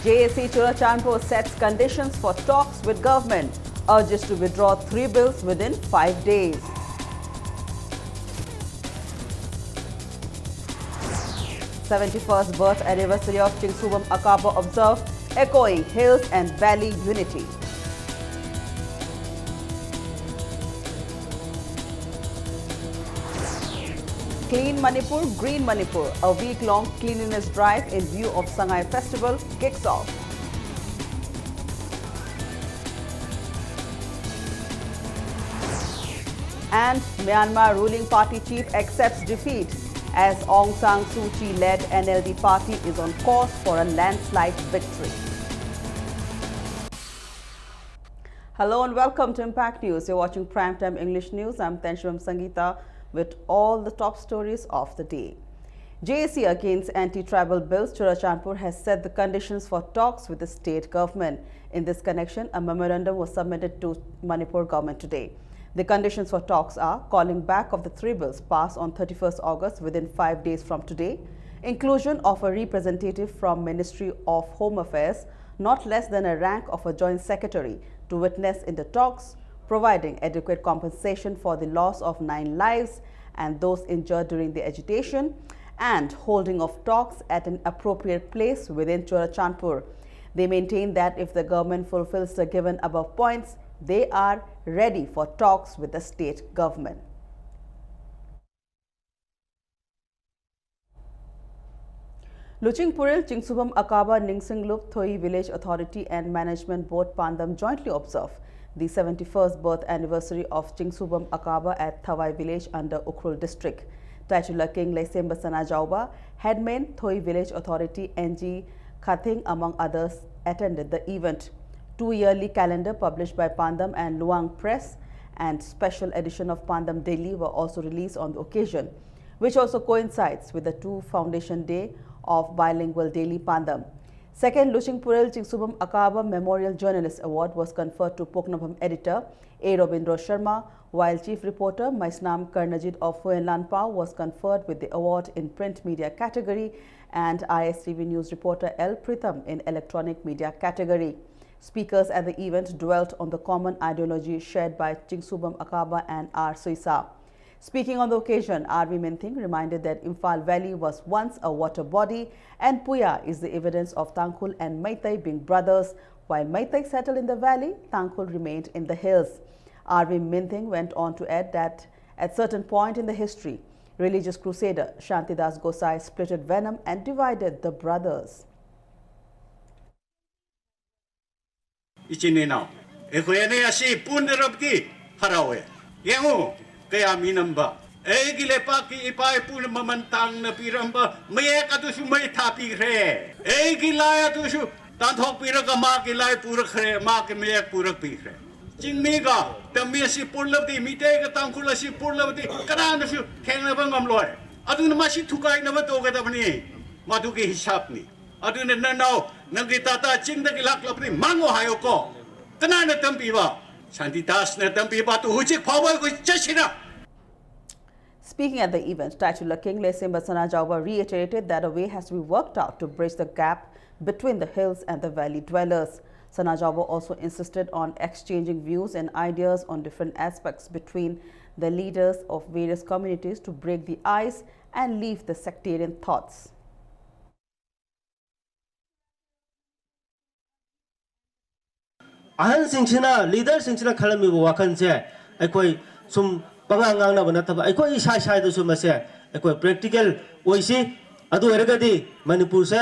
JAC Churachandpur sets conditions for talks with government, urges to withdraw 3 bills within 5 days. '71st birth anniversary of Chingsubam Akaba observed, echoing Hills and Valley unity. Clean Manipur, Green Manipur, a week-long cleanliness drive in view of Sangai Festival kicks off. And Myanmar ruling party chief accepts defeat as Aung San Suu Kyi-led NLD party is on course for a landslide victory. Hello and welcome to Impact News. You're watching Primetime English News. I'm Tenshram Sangeeta with all the top stories of the day. JAC against anti-tribal bills, Churachandpur has set the conditions for talks with the state government. In this connection, a memorandum was submitted to Manipur government today. The conditions for talks are calling back of the 3 bills passed on 31st August within 5 days from today, inclusion of a representative from Ministry of Home Affairs, not less than a rank of a joint secretary, to witness in the talks, providing adequate compensation for the loss of 9 lives and those injured during the agitation, and holding of talks at an appropriate place within Churachandpur. They maintain that if the government fulfills the given above points, they are ready for talks with the state government. Luchingpuril Chingsubam Akaba Ningsinglup Thoi Village Authority and Management Board Pandam jointly observe the 71st birth anniversary of Chingsubam Akaba at Thawai Village under Ukhrul district. Titular King Lesemba Sanajauba, Headman Thoi Village Authority NG Khating among others attended the event. 2 yearly calendar published by Pandam and Luang Press and special edition of Pandam Daily were also released on the occasion, which also coincides with the 2 Foundation Day of Bilingual Daily Pandam. Second, Luchingpuril Chingsubam Akaba Memorial Journalist Award was conferred to Poknabham editor A. Robindra Sharma, while Chief Reporter Maisnam Karnajit of Huenlanpao was conferred with the award in print media category and ISTV News reporter L. Pritham in electronic media category. Speakers at the event dwelt on the common ideology shared by Chingsubam Akaba and R. Suisa. Speaking on the occasion, R.V. Minthing reminded that Imphal Valley was once a water body and Puya is the evidence of Tangkhul and Meitei being brothers. While Meitei settled in the valley, Tangkhul remained in the hills. R.V. Minthing went on to add that at certain point in the history, religious crusader Shantidas Gosai splitted Venom and divided the brothers. Ichini now. Ekwene asi punderabki harawe. Yangu kaya minamba. Egile paki ipai pun mamantang na piramba. Maya katusu may tapi kre. Egilaya tusu tanthok piraka ma kilay pura kre ma ke maya pura pikre. Jingmiga tammi asi purlabdi mite ka tangkula si purlabdi karana su khengna bangam loy. Aduna masi thukai na ba to ka tabni. Madu ke hisap ni. Aduna nanau nagitata chingda kilaklapni mango hayoko kanana tampiwa Shantidas na tampiwa tu hujik phawa ko chachina. Speaking at the event, titular King Lesemba Sanajauba reiterated that a way has to be worked out to bridge the gap between the hills and the valley dwellers. Sanajauba also insisted on exchanging views and ideas on different aspects between the leaders of various communities to break the ice and leave the sectarian thoughts. ahal singchina leader singchina khalami bu wakan je aikoi sum pangang na bana taba aikoi sai sai du sum se aikoi practical oisi adu ergadi manipur se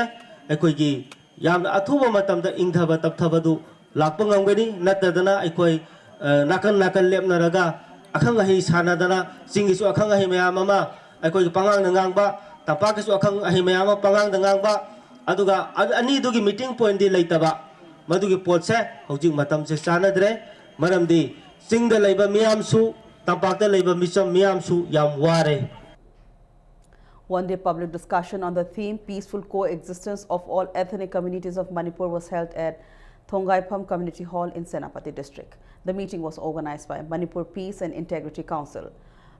aikoi gi yam athuba matam da ingthaba tapthaba du lakpangam gani natadana aikoi nakan nakan lepna raga akhang hi sana dana singi su akhang hi mayam ama aikoi pangang ngang ba tapak su akhang hi mayam pangang ngang ba aduga ani dugi meeting point di leitaba Madugi potse hojik matam se sanadre maramdi singda leiba miyamsu tapakta leiba misam miyamsu yam ware. One-day public discussion on the theme Peaceful Coexistence of All Ethnic Communities of Manipur was held at Thongaipham Community Hall in Senapati district. The meeting was organized by Manipur Peace and Integrity Council.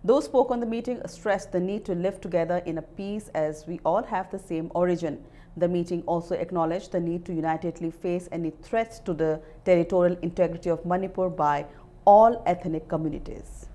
Those spoke on the meeting stressed the need to live together in a peace as we all have the same origin. The meeting also acknowledged the need to unitedly face any threats to the territorial integrity of Manipur by all ethnic communities.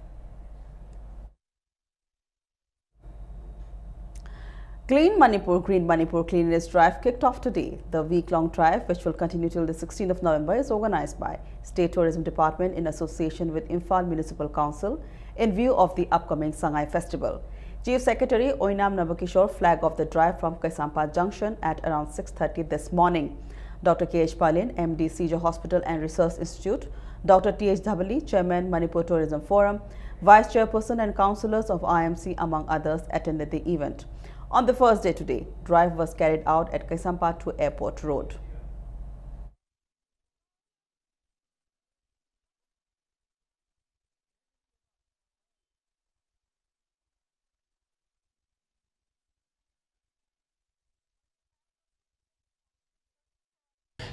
Clean Manipur, Green Manipur Cleanliness Drive kicked off today. The week-long drive, which will continue till the 16th of November, is organized by State Tourism Department in association with Imphal Municipal Council in view of the upcoming Sangai Festival. Chief Secretary Oinam Navakishore flagged off the drive from Kaisampa Junction at around 6:30 this morning. Dr. K.H. Palin, MD, Seizure Hospital and Research Institute, Dr. T.H. Dhavali, Chairman, Manipur Tourism Forum, Vice Chairperson and councillors of IMC, among others, attended the event. On the first day today, drive was carried out at Kaisampa to Airport Road.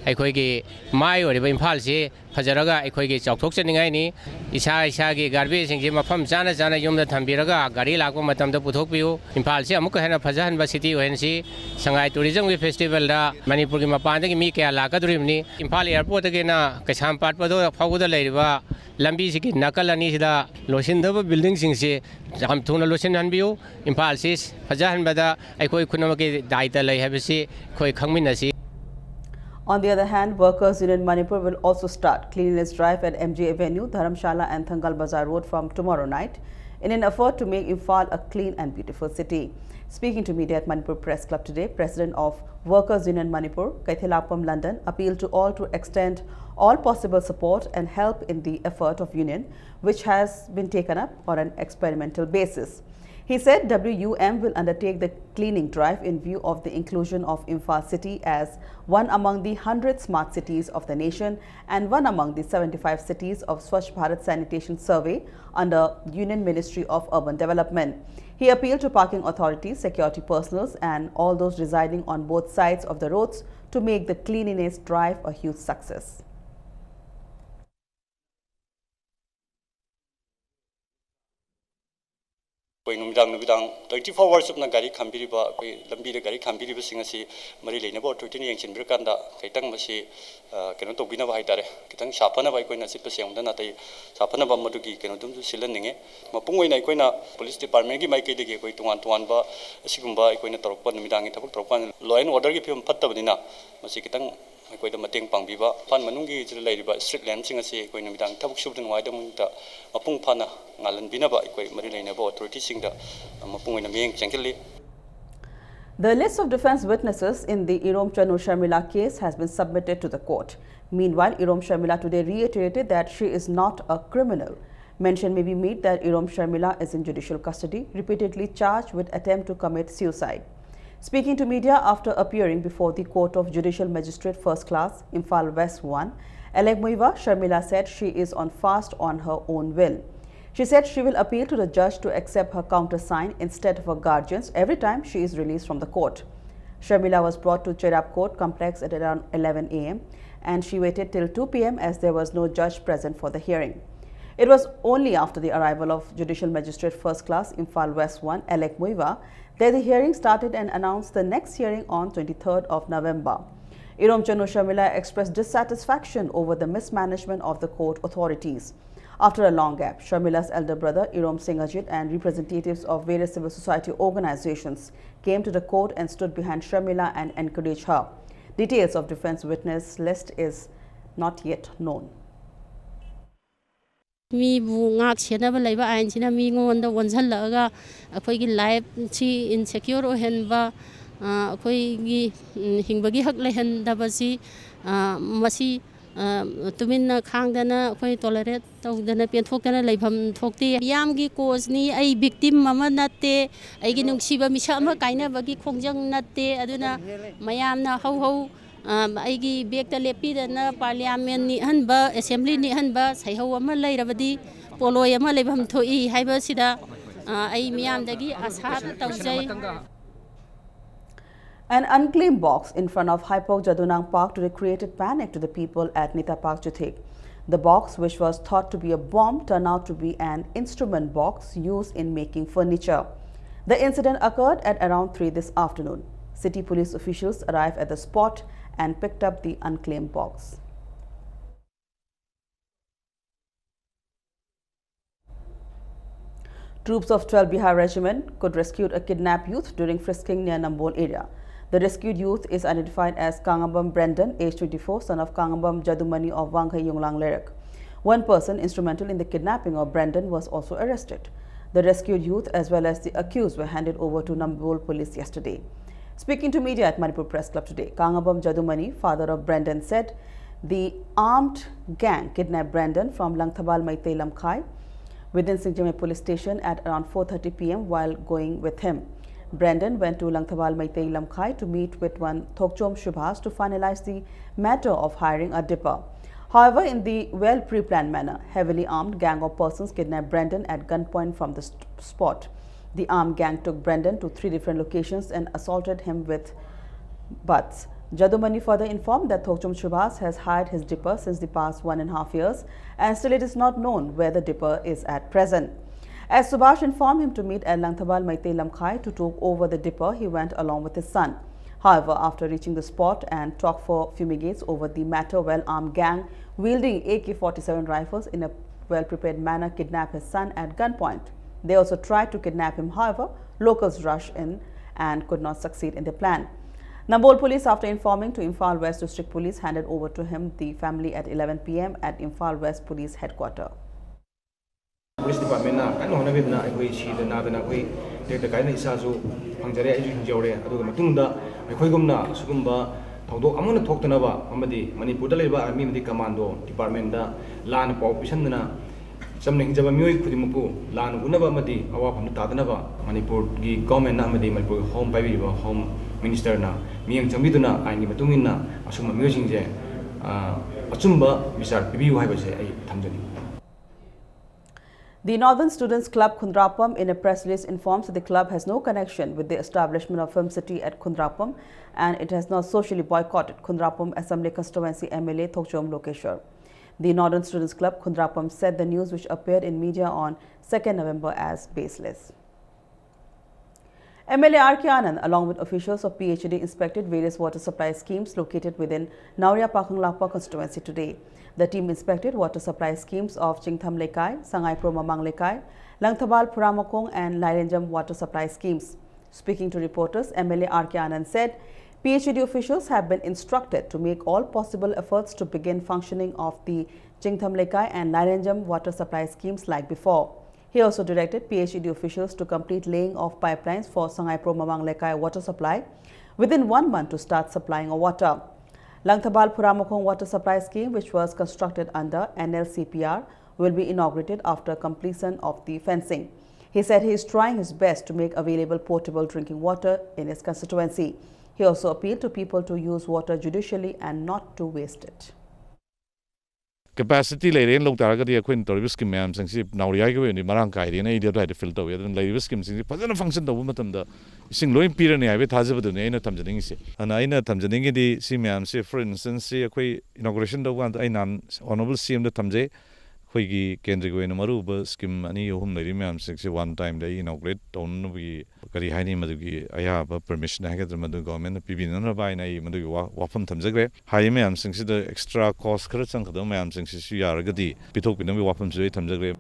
ꯑꯩꯈꯣꯏꯒꯤ ꯃꯥꯏ ꯑꯣꯏꯔꯤꯕ ꯏꯝꯐꯥꯜꯁꯤ ꯐꯖꯔꯒ ꯑꯩꯈꯣꯏꯒꯤ ꯆꯥꯎꯊꯣꯛꯆꯅꯤꯡꯉꯥꯏꯅꯤ ꯏꯁꯥꯒꯤ ꯒꯥꯔꯕꯦꯖꯁꯤꯡꯁꯤ ꯃꯐꯝ ꯆꯥꯅ ꯌꯨꯝꯗ ꯊꯝꯕꯤꯔꯒ ꯒꯥꯔꯤ ꯂꯥꯛꯄ ꯃꯇꯝꯗ ꯄꯨꯊꯣꯛꯄꯤꯌꯨ ꯏꯝꯐꯥꯜꯁꯤ ꯑꯃꯨꯛꯀ ꯍꯦꯟꯅ ꯐꯖꯍꯟꯕ ꯁꯤꯇꯤ ꯑꯣꯏꯍꯟꯁꯤ ꯁꯉꯥꯏ ꯇꯨꯔꯤꯖꯝꯒꯤ ꯐꯦꯁꯇꯤꯚꯦꯜꯗ ꯃꯅꯤꯄꯨꯔꯒꯤ ꯃꯄꯥꯟꯗꯒꯤ ꯃꯤ ꯀꯌꯥ ꯂꯥꯛꯀꯗꯧꯔꯤꯕꯅꯤ ꯏꯝꯐꯥꯜ ꯑꯦꯌꯔꯄꯣꯔꯠꯇꯒꯤꯅ ꯀꯩꯁꯥꯝꯄꯥꯠ ꯐꯥꯎꯕꯗ ꯂꯩꯔꯤꯕ ꯂꯝꯕꯤꯁꯤꯒꯤ ꯅꯥꯀꯜ ꯑꯅꯤꯁꯤꯗ ꯂꯣꯏꯁꯤꯟꯗꯕ ꯕꯤꯜꯗꯤꯡꯁꯤꯡꯁꯤ ꯌꯥꯝ ꯊꯨꯅ ꯂꯣꯏꯁꯤꯟꯍꯟꯕꯤꯌꯨ ꯏꯝꯐꯥꯜꯁꯤ ꯐꯖꯍꯟꯕꯗ ꯑꯩꯈꯣꯏ ꯈꯨꯟꯅꯃꯛꯀꯤ ꯗꯥꯏꯇ ꯂꯩ ꯍꯥꯏꯕꯁꯤ ꯑꯩꯈꯣꯏ ꯈꯪꯃꯤꯟꯅꯁꯤ. On the other hand, Workers Union Manipur will also start cleanliness drive at MJ Avenue, Dharamshala and Thangal Bazaar Road from tomorrow night in an effort to make Imphal a clean and beautiful city. Speaking to media at Manipur Press Club today, President of Workers Union Manipur, Kaithilapam London, appealed to all to extend all possible support and help in the effort of union, which has been taken up on an experimental basis. He said WUM will undertake the cleaning drive in view of the inclusion of Imphal city as one among the 100 smart cities of the nation and one among the 75 cities of Swachh Bharat Sanitation Survey under Union Ministry of Urban Development. He appealed to parking authorities, security personnel and all those residing on both sides of the roads to make the cleanliness drive a huge success. नुमिदांग 24 hours अपना गाड़ी खांबिरिबा कोई लंबी रे गाड़ी खांबिरिबा सिंगसी मरी लेने बो authority ने यंगसिनबिर कांदा खैतंग मसी केनो तोबिना बाय तारे खितंग साफना बाय कोइना सिप सेंगदा नातै साफना बा मदुगी केनो दुम सिलन निंगे मपुंग ओइना कोइना पुलिस डिपार्टमेंट की माइकै देगे कोइ तुवान तुवानबा असिगुंबा कोइना तोरकपा नुमिदांग थबक तोरकपा लॉ एंड ऑर्डर की फिल्म फत्तबनिना मसी खितंग कोइ मतंग पांगबिबा फान मनुंगी जिल लैरिबा स्ट्रीट लैंड सिंग असि कोइ नुमिदांग थबक सुबदन वाइदा मुंता मपुंग फाना ngalan binaba कोइ मरि लैनबा authority सिंगदा मपुंग ओइना मेंग Changli. The list of defense witnesses in the Irom Chanu Sharmila case has been submitted to the court. Meanwhile, Irom Sharmila today reiterated that she is not a criminal. Mention may be made that Irom Sharmila is in judicial custody, repeatedly charged with attempt to commit suicide. Speaking to media after appearing before the Court of Judicial Magistrate First Class, Imphal West 1, Aleg Muiva, Sharmila said she is on fast on her own will. She said she will appeal to the judge to accept her countersign instead of her guardians every time she is released from the court. Sharmila was brought to Cherab Court Complex at around 11 a.m. and she waited till 2 p.m. as there was no judge present for the hearing. It was only after the arrival of Judicial Magistrate First Class Imphal West 1, Aleg Muiva, that the hearing started and announced the next hearing on 23rd of November. Irom Chanu Sharmila expressed dissatisfaction over the mismanagement of the court authorities. After a long gap, Sharmila's elder brother Irom Singhajit and representatives of various civil society organizations came to the court and stood behind Sharmila and encouraged her. Details of defense witness list is not yet known. Mi bu ngak chena ba laiba ain china mi ngon da wonjal laga akhoi gi life chi insecure o hen ba akhoi gi hingbagi hak le hen da ba si masi tumin khang dana akhoi tolerate taw dana pen thok dana laibham thokti yam gi cause ni ai victim mama natte ai gi nungsiba misa ma kaina bagi khongjang natte aduna mayam na hau hau aigi bekta lepidana parliament ni hanba assembly ni hanba saihau ama lairabadi poloi ama lebam thoi haiba sida ai miyam dagi asa taujai. An unclaimed box in front of Hypok Jadunang Park today created panic to the people at Nita Park Juthek. The box, which was thought to be a bomb, turned out to be an instrument box used in making furniture. The incident occurred at around 3 this afternoon. City police officials arrived at the spot and picked up the unclaimed box. Troops of 12 Bihar Regiment could rescue a kidnapped youth during frisking near Nambol area. The rescued youth is identified as Kangabam Brendan, age 24, son of Kangabam Jadumani of Wanghai Yonglang Lerak. One person instrumental in the kidnapping of Brendan was also arrested. The rescued youth as well as the accused were handed over to Nambol police yesterday. Speaking to media at Manipur Press Club today, Kangabam Jadumani, father of Brendan, said the armed gang kidnapped Brendan from Langthabal Maitei Lamkhai within Singjame police station at around 4:30 p.m. while going with him. Brendan went to Langthabal Maitei Lamkhai to meet with one Thokchom Shubhas to finalize the matter of hiring a dipper. However, in the well pre-planned manner, heavily armed gang of persons kidnapped Brendan at gunpoint from the spot. The armed gang took Brendan to 3 different locations and assaulted him with butts. Jadumani further informed that Thokchom Shubhas has hired his dipper since the past 1.5 years and still it is not known where the dipper is at present. As Subhash informed him to meet at Langthabal Maitei Lamkhai to talk over the dipper, he went along with his son. However, after reaching the spot and talked for fumigates over the matter, well-armed gang wielding AK-47 rifles in a well-prepared manner kidnapped his son at gunpoint. They also tried to kidnap him. However, locals rushed in and could not succeed in their plan. Nambol police, after informing to Imphal West District Police, handed over to him the family at 11 p.m. at Imphal West Police Headquarters. Police Department na kan hona bid na ai si da na ai de kai na isa su pangjare ai ju jore adu matung da ai gumna sugumba thawdok amuna thoktana ba amadi Manipur da leba army madi commando department da lan pau pisan na samning jaba mioi khudimuku lan unaba amadi awa pham ta dana ba Manipur gi government na amadi Manipur home pai ba home minister na miyang chambiduna ai ni matungin na asuma mioi jingje achumba bisar pibiu hai ba se ai thamjani. The Northern Students Club Kundrapam in a press release informs that the club has no connection with the establishment of Film City at Kundrapam and it has not socially boycotted Kundrapam Assembly Constituency MLA Thokchom Lokeshwar. The Northern Students Club Kundrapam said the news which appeared in media on 2nd November as baseless. MLA R.K. Anand, along with officials of PHD, inspected various water supply schemes located within Nauria Pakhang Lakpa constituency today. The team inspected water supply schemes of Chingtham Lekai, Sangai Pro Mamang Lekai, Langthabal Puramakong and Lairenjam water supply schemes. Speaking to reporters, MLA R.K. Anand said PHD officials have been instructed to make all possible efforts to begin functioning of the Chingtham Lekai and Lairenjam water supply schemes like before. He also directed PHD officials to complete laying of pipelines for Sangai Pro Mamang Lekai water supply within 1 month to start supplying water. Langthabal Puramakong water supply scheme, which was constructed under NLCPR, will be inaugurated after completion of the fencing. He said he is trying his best to make available portable drinking water in his constituency. He also appealed to people to use water judicially and not to waste it. Capacity later look target the Queen Toribus scheme, Nauriago and Marankai, and Idia to filter with and Lady schemes, but then a function the woman the sing low imperial with Hazard the name of Tamjaningi. And I know Tamjaningi, the Simiam, say, for instance, a inauguration the one I non honorable CM the Tamje, Quigi Kendrigo in Maruba scheme, and you whom the Rimam 61 time they inaugurate, don't we Kari Hani Madugi, I have a permission I get the Madu government, PB Nanaba, and I Madu Wapam Tamzagre, Haimam since the extra cost Kurtsan Kadomam since you are Gadi, Pitopinami Wapam Zay Tamzagre.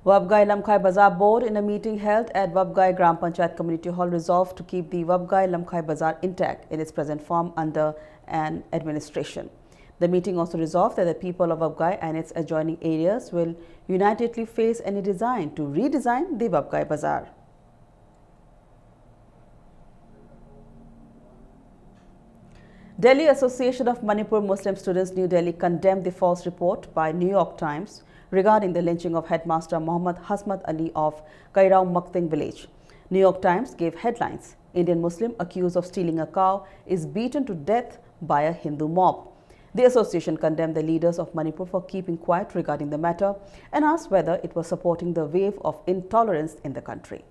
Wabgai Lamkhai Bazaar Board, in a meeting held at Wabgai Gram Panchayat Community Hall, resolved to keep the Wabgai Lamkhai Bazaar intact in its present form under an administration. The meeting also resolved that the people of Wabgai and its adjoining areas will unitedly face any design to redesign the Wabgai Bazaar. Delhi Association of Manipur Muslim Students New Delhi condemned the false report by New York Times regarding the lynching of headmaster Muhammad Hasmat Ali of Kairao Makting village. New York Times gave headlines: Indian Muslim accused of stealing a cow is beaten to death by a Hindu mob. The association condemned the leaders of Manipur for keeping quiet regarding the matter and asked whether it was supporting the wave of intolerance in the country.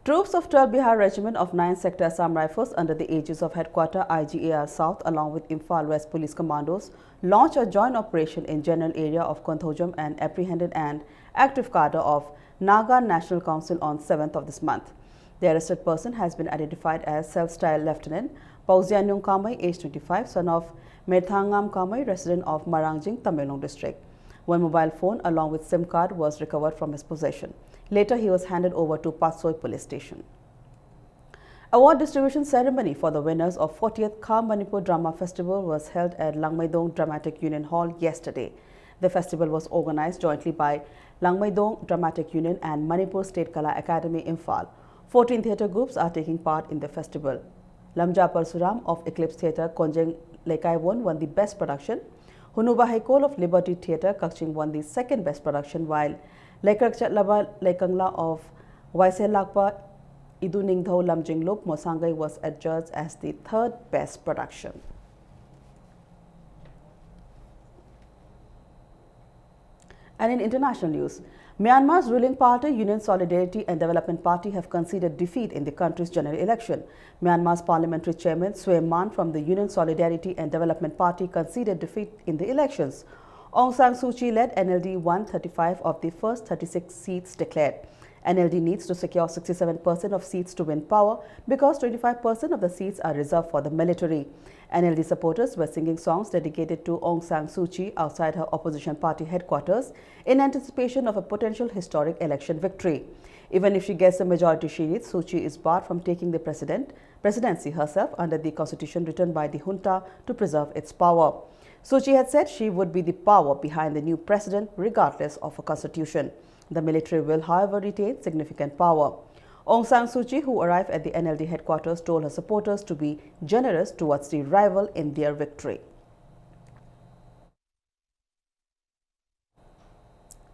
Troops of 12 Bihar Regiment of 9th Sector Assam Rifles under the aegis of Headquarter IGAR South along with Imphal West Police Commandos launched a joint operation in general area of Konthojam and apprehended an active cadre of Naga National Council on 7th of this month. The arrested person has been identified as self-styled Lieutenant Pauzianyung Kamai, age 25, son of Medthangam Kamai, resident of Marangjing, Tamil Nadu district. One mobile phone along with SIM card was recovered from his possession. Later, he was handed over to Patsoi Police Station. Award distribution ceremony for the winners of 40th Kham Manipur Drama Festival was held at Langmaidong Dramatic Union Hall yesterday. The festival was organized jointly by Langmaidong Dramatic Union and Manipur State Kala Academy Imphal. 14 theatre groups are taking part in the festival. Lamja Parsuram of Eclipse Theatre Konjeng Lekaiwon won the best production. Hunuba Haikol of Liberty Theatre Kakching won the second best production, while Lekak Chatlaba Lekangla of Waisel Lakpa Idu Ningthau Lamjing Lop Mosangai was adjudged as the third best production. And in international news, Myanmar's ruling party, Union Solidarity and Development Party, have conceded defeat in the country's general election. Myanmar's parliamentary chairman, Sue Man from the Union Solidarity and Development Party, conceded defeat in the elections. Aung San Suu Kyi led NLD won 35 of the first 36 seats declared. NLD needs to secure 67% of seats to win power because 25% of the seats are reserved for the military. NLD supporters were singing songs dedicated to Aung San Suu Kyi outside her opposition party headquarters in anticipation of a potential historic election victory. Even if she gets the majority she needs, Suu Kyi is barred from taking the presidency herself under the constitution written by the junta to preserve its power. Suu Kyi had said she would be the power behind the new president regardless of a constitution. The military will, however, retain significant power. Aung San Suu Kyi, who arrived at the NLD headquarters, told her supporters to be generous towards the rival in their victory.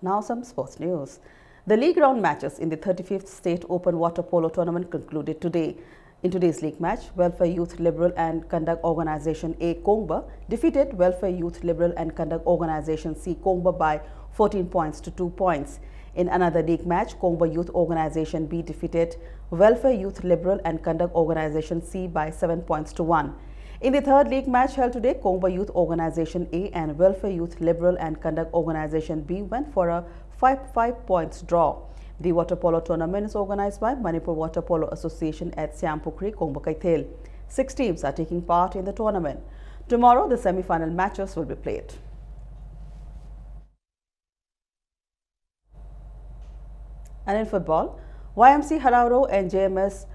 Now some sports news. The league round matches in the 35th State Open Water Polo Tournament concluded today. In today's league match, Welfare Youth Liberal and Conduct Organization A Kongba defeated Welfare Youth Liberal and Conduct Organization C Kongba by 14 points to 2 points. In another league match, Kongba Youth Organization B defeated Welfare Youth Liberal and Conduct Organization C by 7 points to 1. In the third league match held today, Kongba Youth Organization A and Welfare Youth Liberal and Conduct Organization B went for a 5 points draw. The water polo tournament is organized by Manipur Water Polo Association at Siampukri, Kongba Kaithel. 6 teams are taking part in the tournament. Tomorrow, the semi-final matches will be played. And in football, YMC Harauro and JMS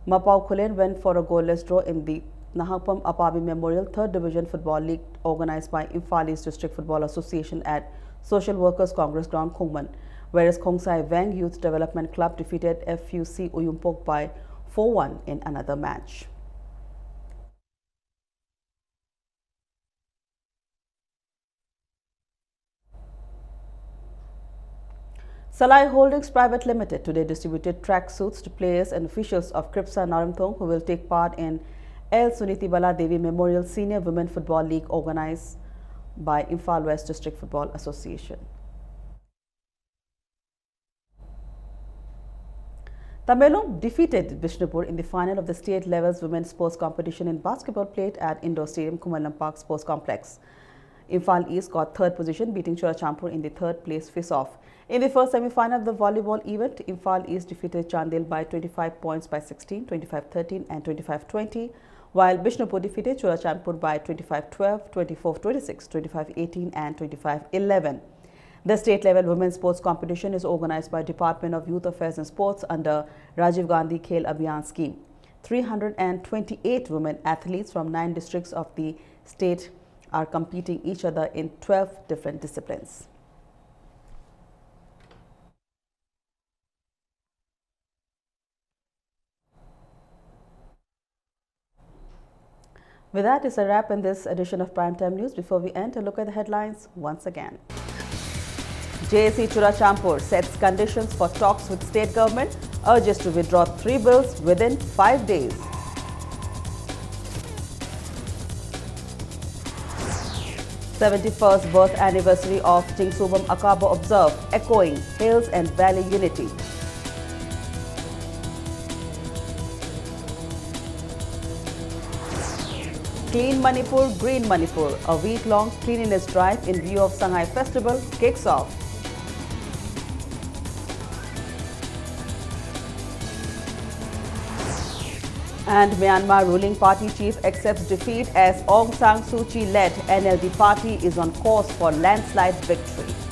Mapau Kulen went for a goalless draw in the Nahapam Apabi Memorial 3rd Division Football League organized by Imphal East District Football Association at Social Workers Congress Ground, Khongman, whereas Khongsai Vang Youth Development Club defeated FUC Uyumpok by 4-1 in another match. Salai Holdings Private Limited today distributed track suits to players and officials of Kripsa Naramthong who will take part in L. Suniti Bala Devi Memorial Senior Women Football League organized by Imphal West District Football Association. Tamelong defeated Bishnupur in the final of the state levels women's sports competition in basketball played at Indoor Stadium Kumalam Park Sports Complex. Imphal East got 3rd position, beating Churachampur in the 3rd place face-off. In the first semi-final of the volleyball event, Imphal East defeated Chandel by 25 points by 16, 25-13 and 25-20, while Bishnupur defeated Churachampur by 25-12, 24-26, 25-18 and 25-11. The state-level women's sports competition is organized by Department of Youth Affairs and Sports under Rajiv Gandhi Khel Abhiyan scheme. 328 women athletes from 9 districts of the state are competing each other in 12 different disciplines. With that, it's a wrap in this edition of Primetime News. Before we end, a look at the headlines once again. JAC Churachampur sets conditions for talks with state government, urges to withdraw 3 bills within 5 days. The 71st birth anniversary of Jingsubam Akaba observed, echoing Hills and Valley unity. Clean Manipur, Green Manipur, a week-long cleanliness drive in view of Shanghai Festival kicks off. And Myanmar ruling party chief accepts defeat as Aung San Suu Kyi-led NLD party is on course for landslide victory.